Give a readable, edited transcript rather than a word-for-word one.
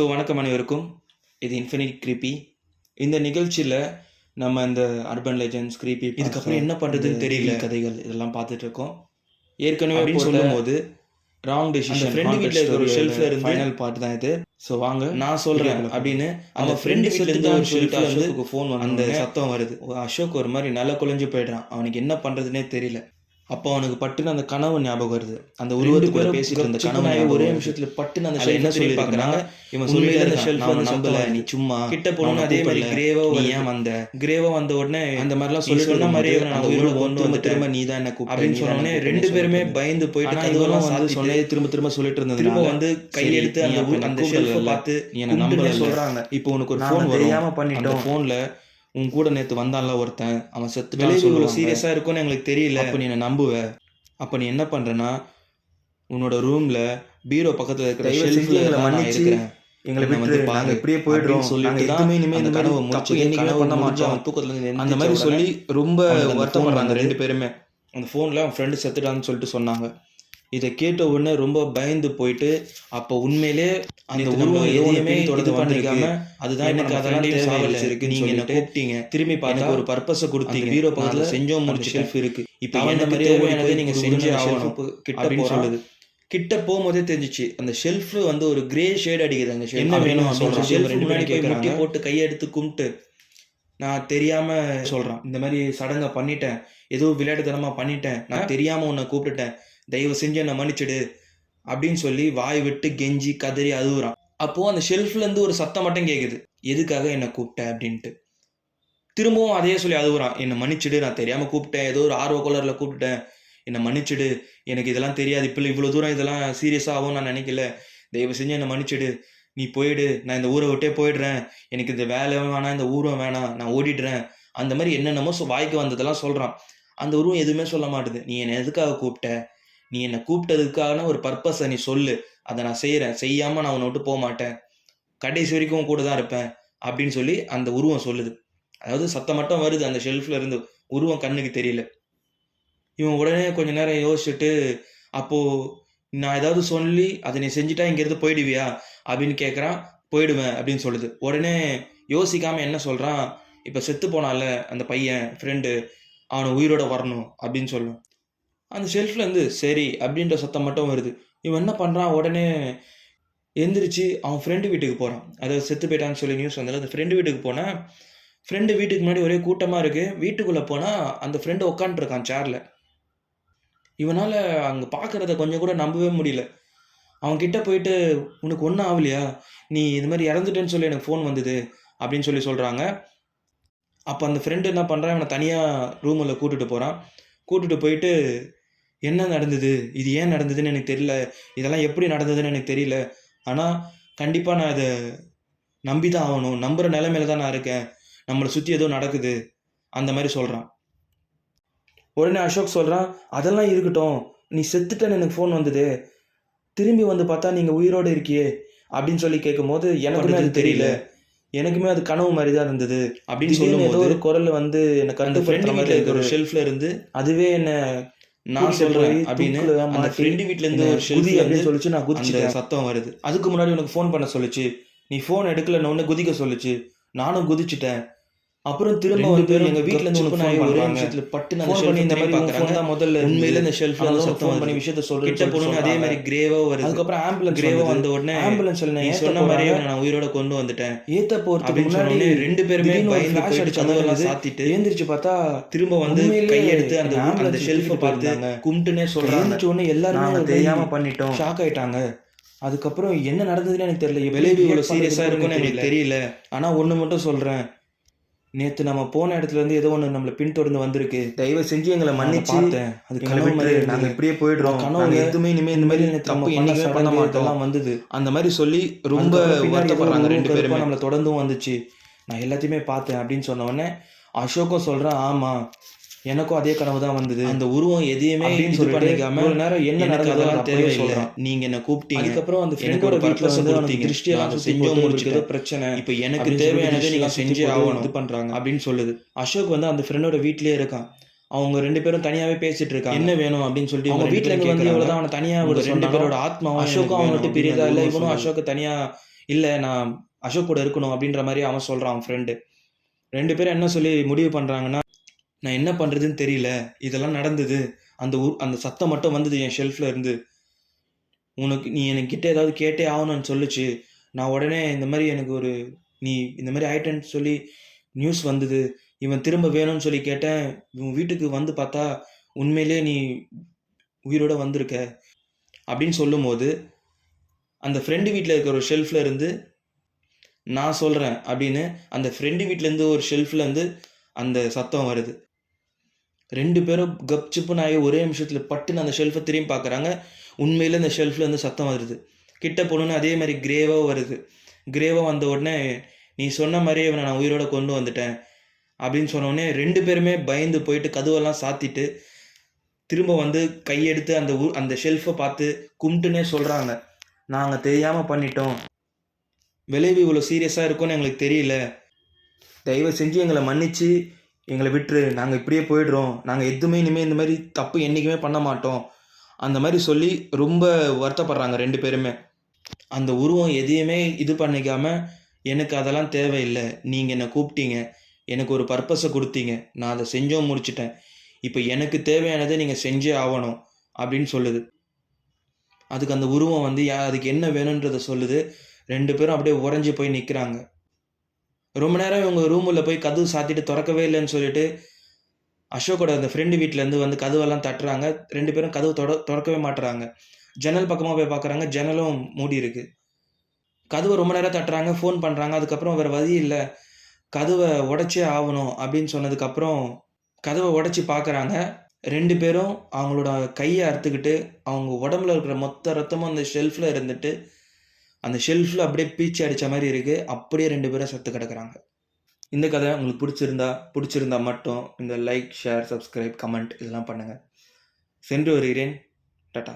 வணக்கம் அனைவருக்கும். இது இன்ஃபினிட் க்ரீப்பி. இந்த நிகழ்ச்சியில் நம்ம இந்த அர்பன் லெஜெண்ட்ஸ், க்ரீப்பி, இதுக்கப்புறம் என்ன பண்ணுறதுன்னு தெரியல கதைகள் இதெல்லாம் பார்த்துட்ருக்கோம். ஏற்கனவே சொல்லும்போது ராங் டெசிஷன் ஃப்ரெண்டு வீட்டில் இருக்கிற ஒரு ஷெல்ஃபில் இருந்து ஃபைனல் பார்ட் தான் இது. வாங்க நான் சொல்கிறேன் அப்படின்னு அந்த ஃப்ரெண்டு வீட்டிலேருந்து ஒரு ஷெல்ஃபில் வந்து ஃபோன் அந்த சத்தம் வருது. அசோக் ஒரு மாதிரி நல்லா குழஞ்சு போயிடுறான். அவனுக்கு என்ன பண்ணுறதுனே தெரியல. அப்போ அவனுக்கு பட்டுன்னு அந்த கனவு ஞாபகம் வருது. அந்த உருவத்துக்கு பேசிட்டு இருந்த கனவு ஒரே நிமிஷத்துல பட்டுன்னு அந்த என்ன சொல்லி பார்க்குறாங்க. இவன் சொல்லி அந்த ஷெல்ஃப் வந்து நம்பல, நீ சும்மா கிட்ட போகணும். அதே மாதிரி கிரேவோ ஏன் வந்த கிரேவோ வந்த உடனே அந்த மாதிரிலாம் சொல்லி சொன்ன மாதிரியே அந்த உருவம் கொண்டு வந்து திரும்ப நீ தான் என்ன கூப்பிட்டு அப்படின்னு சொன்னோடனே ரெண்டு பேருமே பயந்து போயிட்டு இதுவெல்லாம் வந்து சொன்னே திரும்ப திரும்ப சொல்லிட்டு இருந்தது. திரும்ப வந்து கையெடுத்து அந்த ஷெல்ஃபை பார்த்து நீ என்ன நம்பல சொல்றாங்க. இப்போ உனக்கு ஒரு ஃபோன் தெரியாம பண்ணிட்டோம். ஃபோன்ல உன் கூட நேற்று வந்தான்ல ஒருத்தன், அவன் செத்து விளைவு சீரியஸாக இருக்கும்னு எங்களுக்கு தெரியல. அப்போ நீ என்ன நம்புவ. அப்போ நீ என்ன பண்ணுறன்னா உன்னோட ரூமில் பீரோ பக்கத்தில் இருக்கிற ஷெல்ஃபில் இருக்கிறேன், எங்களை வந்து பாருங்க இப்படியே போய்டுறோம் சொல்லிட்டு தான் இனிமேல் இந்த கனவை முடிச்சு என்னைக்குமே பண்ண மாட்டோம் தூக்கத்தில் அந்த மாதிரி சொல்லி ரொம்ப வருத்தப்படுறாங்க ரெண்டு பேருமே. அந்த ஃபோனில் அவன் ஃப்ரெண்டு செத்துட்டான்னு சொல்லிட்டு சொன்னாங்க. இதை கேட்ட உடனே ரொம்ப பயந்து போயிட்டு அப்போ உண்மையிலே அந்த உருவம் எதையுமே தொடர்ந்து பண்ணிக்காம அதுதான் எனக்கு அதெல்லாம் தேவையிருக்கு, நீங்க என்ன கூப்பிட்டீங்க, திரும்பி பார்த்து ஒரு பர்பஸை கொடுத்தீங்க, பீரோ பக்கத்தில் செஞ்சோம் முடிச்சு ஷெல்ஃப் இருக்கு, இப்போ என்ன மாதிரி தேவையானதை நீங்க செஞ்சே ஆகணும் அப்படின்னு சொல்லுது. கிட்ட போகும்போதே தெரிஞ்சிச்சு அந்த ஷெல்ஃப் வந்து ஒரு கிரே ஷேட் அடிக்குது. அந்த என்ன வேணும் ஷெல்ஃப் முன்னாடி போய் முட்டி போட்டு கையெடுத்து கும்பிட்டு நான் தெரியாம சொல்றான், இந்த மாதிரி சடங்கை பண்ணிட்டேன், ஏதோ விளையாட்டுத்தனமா பண்ணிட்டேன், நான் தெரியாம உன்னை கூப்பிட்டுட்டேன், தயவு செஞ்சு என்னை மன்னிச்சிடு அப்படின்னு சொல்லி வாய் விட்டு கெஞ்சி கதறி அழுகுறான். அப்போது அந்த ஷெல்ஃப்லேருந்து ஒரு சத்தம் மட்டும் கேட்குது, எதுக்காக என்னை கூப்பிட்டேன் அப்படின்ட்டு. திரும்பவும் அதையே சொல்லி அழுகுறான், என்னை மன்னிச்சிடு, நான் தெரியாமல் கூப்பிட்டேன், ஏதோ ஒரு ஆர்வ கோளரில் கூப்பிட்டேன், என்னை மன்னிச்சிடு, எனக்கு இதெல்லாம் தெரியாது, இப்போ இவ்வளோ தூரம் இதெல்லாம் சீரியஸாக ஆகும் நான் நினைக்கல, தயவு செஞ்சு என்னை மன்னிச்சிடு, நீ போயிடு, நான் இந்த ஊரை விட்டே போயிடுறேன், எனக்கு இந்த வேலை வேணாம், இந்த ஊரும் வேணாம், நான் ஓடிடுறேன், அந்த மாதிரி என்னென்னமோ வாய்க்கு வந்ததெல்லாம் சொல்கிறான். அந்த உருவம் எதுவுமே சொல்ல மாட்டுது. நீ என்னை எதுக்காக கூப்பிட்ட, நீ என்னை கூப்பிட்டதுக்கான ஒரு பர்பஸை நீ சொல்லு, அதை நான் செய்கிறேன், செய்யாமல் நான் உன்னை விட்டு போக மாட்டேன், கடைசி வரைக்கும் கூட தான் இருப்பேன் அப்படின்னு சொல்லி அந்த உருவம் சொல்லுது. அதாவது சத்தம் மட்டும் வருது அந்த ஷெல்ஃபில் இருந்து, உருவம் கண்ணுக்கு தெரியல. இவன் உடனே கொஞ்ச நேரம் யோசிச்சுட்டு அப்போது நான் ஏதாவது சொல்லி அதை நீ செஞ்சுட்டா இங்கேருந்து போயிடுவியா அப்படின்னு கேட்குறான். போயிடுவேன் அப்படின்னு சொல்லுது. உடனே யோசிக்காமல் என்ன சொல்கிறான், இப்போ செத்து போனால அந்த பையன் ஃப்ரெண்டு, அவனை உயிரோட வரணும் அப்படின்னு சொல்லும். அந்த ஷெல்ஃப்லேருந்து சரி அப்படின்ற சத்தம் மட்டும் வருது. இவன் என்ன பண்ணுறான், உடனே எந்திரிச்சு அவன் ஃப்ரெண்டு வீட்டுக்கு போகிறான். அதாவது செத்து போயிட்டான்னு சொல்லி நியூஸ் வந்தாலும் அந்த ஃப்ரெண்டு வீட்டுக்கு போனால் ஃப்ரெண்டு வீட்டுக்கு முன்னாடி ஒரே கூட்டமாக இருக்குது. வீட்டுக்குள்ளே போனால் அந்த ஃப்ரெண்டு உட்காந்துருக்கான் சேரில். இவனால் அங்கே பார்க்குறத கொஞ்சம் கூட நம்பவே முடியல. அவன்கிட்ட போயிட்டு உனக்கு ஒன்றும் ஆகலையா, நீ இது மாதிரி இறந்துட்டேன்னு சொல்லி எனக்கு ஃபோன் வந்தது அப்படின்னு சொல்லி சொல்கிறாங்க. அப்போ அந்த ஃப்ரெண்டு என்ன பண்ணுறான், இவனை தனியாக ரூமில் கூட்டிகிட்டு போகிறான். கூட்டிகிட்டு போயிட்டு என்ன நடந்தது, இது ஏன் நடந்ததுன்னு எனக்கு தெரியல, இதெல்லாம் எப்படி நடந்ததுன்னு எனக்கு தெரியல, ஆனால் கண்டிப்பாக நான் இதை நம்பி தான் ஆகணும், நம்புகிற நிலைமையில தான் நான் இருக்கேன், நம்மளை சுற்றி ஏதோ நடக்குது அந்த மாதிரி சொல்கிறான். உடனே அசோக் சொல்கிறான், அதெல்லாம் இருக்கட்டும், நீ செத்துட்டேன்னு எனக்கு ஃபோன் வந்தது, திரும்பி வந்து பார்த்தா நீங்கள் உயிரோடு இருக்கியே அப்படின்னு சொல்லி கேட்கும் போது எனக்குமே அது தெரியல, எனக்குமே அது கனவு மாதிரி தான் இருந்தது அப்படின்னு சொல்லும் ஏதோ ஒரு குரல் வந்து எனக்கு அந்த ஃப்ரெண்டு வீட்டில் இருக்கிற ஒரு ஷெல்ஃபில் இருந்து அதுவே என்ன நான் சொல்கிறேன் அப்படின்னு அந்த ஃப்ரெண்டு வீட்டிலேருந்து ஒரு ஷெல்ஃபி அப்படின்னு சொல்லிச்சு. நான் குதிச்சுட்டேன், சத்தம் வருது. அதுக்கு முன்னாடி உனக்கு ஃபோன் பண்ண சொல்லிச்சு, நீ ஃபோன் எடுக்கலன்னு ஒன்று குதிக்க சொல்லிச்சு, நானும் குதிச்சுட்டேன். அப்புறம் திரும்ப வந்து எங்க வீட்ல இருந்து ஒரே விஷயத்துல பட்டு நான் பண்ணி இந்த மாதிரி பார்க்குறாங்க. முதல்ல உண்மையில இந்த ஷெல்ஃப்ல சத்தம் பண்ணி விஷயத்த சொல்லிட்டு கிட்ட போகணும். அதே மாதிரி கிரேவோ வருது. அதுக்கப்புறம் ஆம்புலன்ஸ் கிரேவோ வந்த உடனே ஆம்புலன்ஸ் சொன்ன மாதிரி நான் உயிரோட கொண்டு வந்துட்டேன். ஏத்த போறதுக்கு முன்னாடி ரெண்டு பேருமே பயந்து ஃபிளாஷ் அடிச்சு அதெல்லாம் சாத்திட்டு எழுந்திரிச்சு பார்த்தா திரும்ப வந்து கையெடுத்து அந்த ஷெல்ஃபை பார்த்து கும்பிட்டுனே சொல்றாங்க. உடனே எல்லாருமே தெரியாம பண்ணிட்டோம், ஷாக் ஆயிட்டாங்க. அதுக்கப்புறம் என்ன நடந்ததுன்னு எனக்கு தெரியல, விளைவு இவ்வளோ சீரியஸா இருக்குன்னு எனக்கு தெரியல. ஆனா ஒன்று மட்டும் சொல்றேன், நேற்று நம்ம போன இடத்துல இருந்து ஏதோ ஒன்று நம்மளை பின்தொடர்ந்து வந்திருக்கு, தயவு செஞ்சு எங்களை மன்னிச்சு, அது கனவு மாதிரி நாங்கள் இப்படியே போயிடுறோம், கனவு எதுவுமே இனிமேல் இந்த மாதிரி தப்பு என்னைக்குமே பண்ண மாட்டோம் வந்தது அந்த மாதிரி சொல்லி ரொம்ப வருத்தப்படுறாங்க ரெண்டு பேருமே. நம்மளை தொடர்ந்தும் வந்துச்சு, நான் எல்லாத்தையுமே பார்த்தேன் அப்படின்னு சொன்ன உடனே அசோக்கும் சொல்கிறேன், ஆமாம் எனக்கும் அதே கனவு தான் வந்தது, அந்த உருவம் எதையுமே பண்ணிக்காம ஒரு நேரம் என்ன நடந்ததெல்லாம் தேவையில்லை, நீங்க என்ன கூப்பிட்டீங்க, அதுக்கப்புறம் அந்த ஃப்ரெண்டோட வீட்டில் வந்து திருஷ்டியெல்லாம் செஞ்சோம் முடிச்சுட்டு பிரச்சனை, இப்போ எனக்கு தேவையானதை நீங்க செஞ்சே ஆகணும் இது பண்றாங்க அப்படின்னு சொல்லுது. அசோக் வந்து அந்த ஃப்ரெண்டோட வீட்லயே இருக்கான். அவங்க ரெண்டு பேரும் தனியாவே பேசிட்டு இருக்காங்க, என்ன வேணும் அப்படின்னு சொல்லிட்டு. அவங்க வீட்டுல இருந்து வந்து இவ்வளவுதான் அவனை தனியா ஒரு ரெண்டு பேரோட ஆத்மா அசோக்கும் அவங்கள்ட்ட பிரியதா இல்லை, இவனும் அசோக்கு தனியா இல்லை நான் அசோக் கூட இருக்கணும் அப்படின்ற மாதிரி அவன் சொல்கிறான் அவன் ஃப்ரெண்டு. 2 பேரும் என்ன சொல்லி முடிவு பண்ணுறாங்கன்னா, நான் என்ன பண்ணுறதுன்னு தெரியல, இதெல்லாம் நடந்தது, அந்த சத்தம் மட்டும் வந்தது என் ஷெல்ஃபில் இருந்து, நீ என்கிட்ட ஏதாவது கேட்டே ஆகணும்னு சொல்லுச்சு. நான் உடனே இந்த மாதிரி எனக்கு நீ இந்த மாதிரி ஆயிட்டேன்னு சொல்லி நியூஸ் வந்தது, இவன் திரும்ப வேணும்னு சொல்லி கேட்டேன், இவன் வீட்டுக்கு வந்து பார்த்தா உண்மையிலே நீ உயிரோட வந்திருக்க அப்படின்னு சொல்லும்போது, அந்த ஃப்ரெண்டு வீட்டில் இருக்கிற ஒரு ஷெல்ஃபில் இருந்து நான் சொல்கிறேன் அப்படின்னு அந்த ஃப்ரெண்டு வீட்டிலேருந்து ஒரு ஷெல்ஃப்லேருந்து அந்த சத்தம் வருது. 2 பேரும் கப்சிப்புன்னு ஆகி ஒரே நிமிஷத்தில் பட்டுன்னு அந்த ஷெல்ஃபை திரும்பி பார்க்குறாங்க. உண்மையில் அந்த ஷெல்ஃப்லேருந்து சத்தம் வருது. கிட்ட போகணுன்னு அதே மாதிரி கிரேவாக வருது. கிரேவாக வந்த உடனே நீ சொன்ன மாதிரியே இவனை நான் உயிரோட கொண்டு வந்துட்டேன் அப்படின்னு சொன்ன உடனே 2 பேருமே பயந்து போயிட்டு கதவெல்லாம் சாத்திட்டு திரும்ப வந்து கையெடுத்து அந்த ஷெல்ஃபை பார்த்து கும்பிட்டுனே சொல்கிறாங்க, நாங்கள் தெரியாமல் பண்ணிட்டோம், விளைவு இவ்வளோ சீரியஸாக இருக்கும்னு எங்களுக்கு தெரியல, தயவு செஞ்சு எங்களை மன்னிச்சு எங்களை விட்டுரு, நாங்கள் இப்படியே போயிடுறோம், நாங்கள் எதுவுமே இனிமேல் இந்த மாதிரி தப்பு என்றைக்குமே பண்ண மாட்டோம் அந்த மாதிரி சொல்லி ரொம்ப வருத்தப்படுறாங்க 2 பேருமே. அந்த உருவம் எதையுமே இது பண்ணிக்காமல், எனக்கு அதெல்லாம் தேவையில்லை, நீங்கள் என்னை கூப்பிட்டீங்க, எனக்கு ஒரு பர்பஸை கொடுத்தீங்க, நான் அதை செஞ்சோம் முடிச்சிட்டேன், இப்போ எனக்கு தேவையானதை நீங்கள் செஞ்சே ஆகணும் அப்படின்னு சொல்லுது. அதுக்கு அந்த உருவம் வந்து அதுக்கு என்ன வேணுன்றதை சொல்லுது. 2 பேரும் அப்படியே உறைஞ்சி போய் நிற்கிறாங்க. ரொம்ப நேரம் இவங்க ரூமில் போய் கதவு சாத்திட்டு திறக்கவே இல்லைன்னு சொல்லிட்டு அசோக்கோட அந்த ஃப்ரெண்டு வீட்டிலேருந்து வந்து கதவெல்லாம் தட்டுறாங்க. 2 பேரும் கதவு திறக்கவே மாட்டுறாங்க. ஜன்னல் பக்கமாக போய் பார்க்குறாங்க, ஜன்னலும் மூடி இருக்கு. கதவை ரொம்ப நேரம் தட்டுறாங்க, ஃபோன் பண்ணுறாங்க. அதுக்கப்புறம் வேறு வழி இல்லை, கதவை உடைச்சே ஆகணும் அப்படின்னு சொன்னதுக்கப்புறம் கதவை உடைச்சி பார்க்குறாங்க. 2 பேரும் அவங்களோட கையை அறுத்துக்கிட்டு அவங்க உடம்புல இருக்கிற மொத்த ரத்தமும் அந்த ஷெல்ஃபில் இருந்துட்டு அந்த ஷெல்ஃபில் அப்படியே பீச்சி அடித்த மாதிரி இருக்குது. அப்படியே 2 பேரும் செத்து கிடக்குறாங்க. இந்த கதை உங்களுக்கு பிடிச்சிருந்தா மட்டும் இந்த லைக், ஷேர், சப்ஸ்கிரைப், கமெண்ட் இதெல்லாம் பண்ணுங்கள். சென்று வருகிறேன். டாடா.